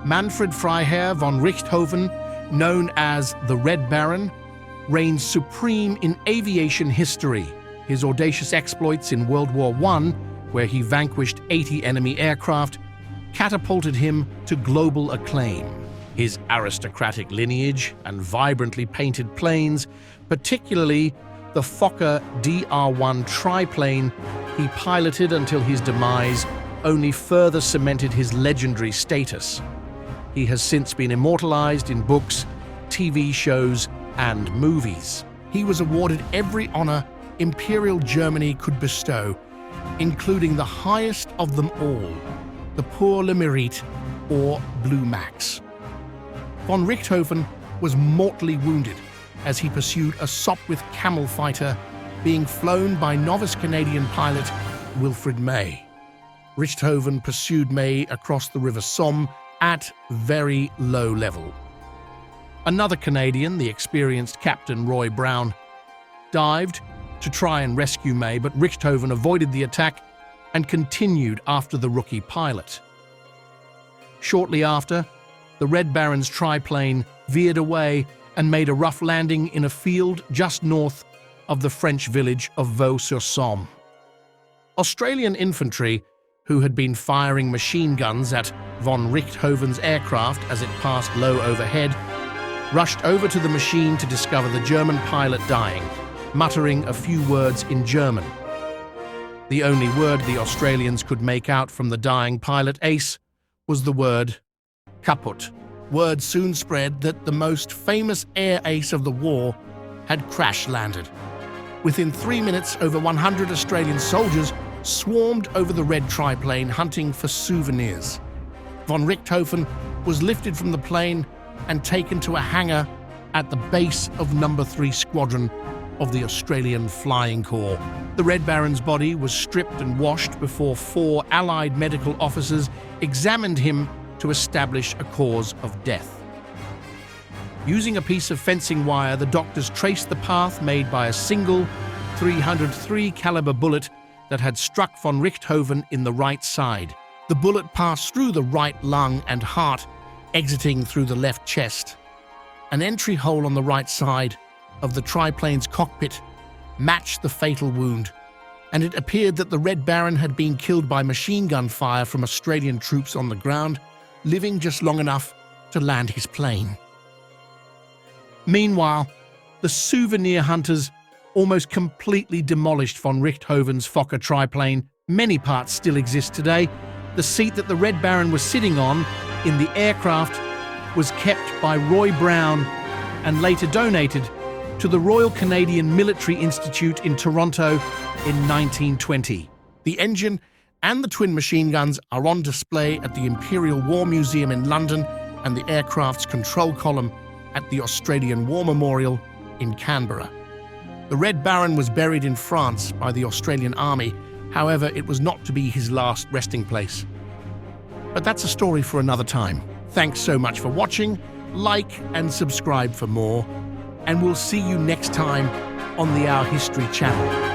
Manfred Freiherr von Richthofen, known as the Red Baron, reigns supreme in aviation history. His audacious exploits in World War I, where he vanquished 80 enemy aircraft, catapulted him to global acclaim. His aristocratic lineage and vibrantly painted planes, particularly the Fokker DR-1 triplane he piloted until his demise, only further cemented his legendary status. He has since been immortalized in books, TV shows, and movies. He was awarded every honor Imperial Germany could bestow, including the highest of them all, the Pour le Mérite, or Blue Max. Von Richthofen was mortally wounded as he pursued a Sopwith Camel fighter being flown by novice Canadian pilot Wilfrid May. Richthofen pursued May across the River Somme at very low level. Another Canadian, the experienced Captain Roy Brown, dived to try and rescue May, but Richthofen avoided the attack and continued after the rookie pilot. Shortly after, the Red Baron's triplane veered away and made a rough landing in a field just north of the French village of Vaux-sur-Somme. Australian infantry, who had been firing machine guns at von Richthofen's aircraft as it passed low overhead, rushed over to the machine to discover the German pilot dying, muttering a few words in German. The only word the Australians could make out from the dying pilot ace was the word kaputt. Word soon spread that the most famous air ace of the war had crash-landed. Within 3 minutes, over 100 Australian soldiers swarmed over the red triplane hunting for souvenirs. Von Richthofen was lifted from the plane and taken to a hangar at the base of No. 3 Squadron of the Australian Flying Corps. The Red Baron's body was stripped and washed before 4 Allied medical officers examined him to establish a cause of death. Using a piece of fencing wire, the doctors traced the path made by a single 303 caliber bullet that had struck von Richthofen in the right side. The bullet passed through the right lung and heart, exiting through the left chest. An entry hole on the right side of the triplane's cockpit matched the fatal wound, and it appeared that the Red Baron had been killed by machine gun fire from Australian troops on the ground, living just long enough to land his plane. Meanwhile, the souvenir hunters almost completely demolished von Richthofen's Fokker triplane. Many parts still exist today. The seat that the Red Baron was sitting on in the aircraft was kept by Roy Brown and later donated to the Royal Canadian Military Institute in Toronto in 1920. The engine and the twin machine guns are on display at the Imperial War Museum in London and the aircraft's control column at the Australian War Memorial in Canberra. The Red Baron was buried in France by the Australian Army. However, it was not to be his last resting place. But that's a story for another time. Thanks so much for watching. Like and subscribe for more. And we'll see you next time on the Our History channel.